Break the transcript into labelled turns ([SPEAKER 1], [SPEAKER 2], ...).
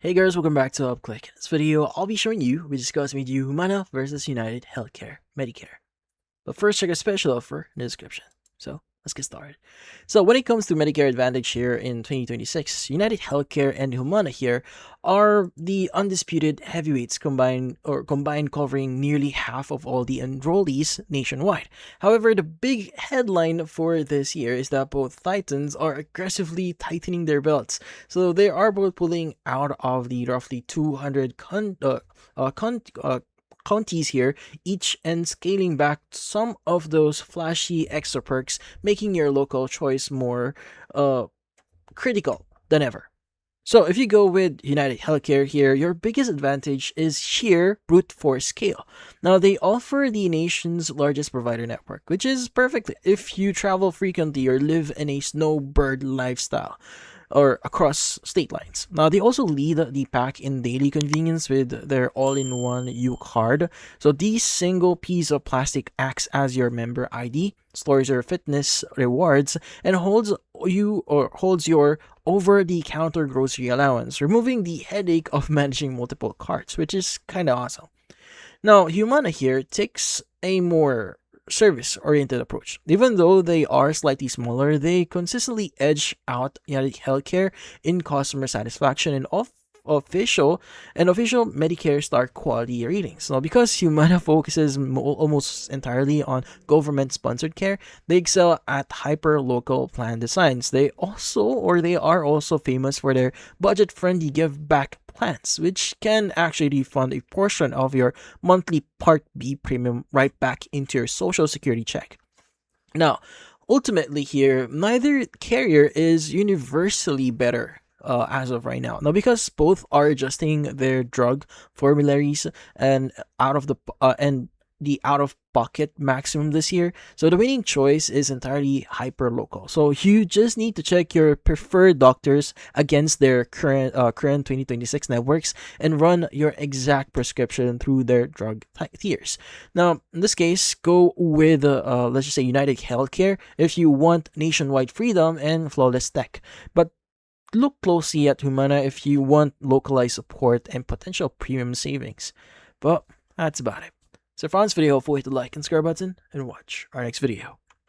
[SPEAKER 1] Hey guys, welcome back to UpClick. In this video, I'll be showing you, we discuss with you Humana versus UnitedHealthcare Medicare. But first, check a special offer in the description. So, let's get started. So, when it comes to Medicare Advantage here in 2026, UnitedHealthcare and Humana here are the undisputed heavyweights combined covering nearly half of all the enrollees nationwide. However, the big headline for this year is that both titans are aggressively tightening their belts. So, they are both pulling out of the roughly 200 counties here, each and scaling back some of those flashy extra perks, making your local choice more critical than ever. So if you go with United Healthcare here, your biggest advantage is sheer brute force scale. Now they offer the nation's largest provider network, which is perfect if you travel frequently or live in a snowbird lifestyle or across state lines. Now, they also lead the pack in daily convenience with their all-in-one U card. So, this single piece of plastic acts as your member ID, stores your fitness rewards, and holds your over-the-counter grocery allowance, removing the headache of managing multiple cards, which is kind of awesome. Now, Humana here takes a more service-oriented approach. Even though they are slightly smaller, they consistently edge out United Healthcare in customer satisfaction and official Medicare Star quality ratings. Now, because Humana focuses almost entirely on government-sponsored care, they excel at hyper-local plan designs. They are also famous for their budget-friendly give-back plans, which can actually refund a portion of your monthly Part B premium right back into your Social Security check. Now, ultimately here, neither carrier is universally better as of right now. Now, because both are adjusting their drug formularies and the out-of-pocket maximum this year, so the winning choice is entirely hyper-local. So you just need to check your preferred doctors against their current 2026 networks and run your exact prescription through their drug tiers. Now, in this case, go with let's just say United Healthcare if you want nationwide freedom and flawless tech. But look closely at Humana if you want localized support and potential premium savings. But that's about it. So if you found this video helpful, hit the like and subscribe button and watch our next video.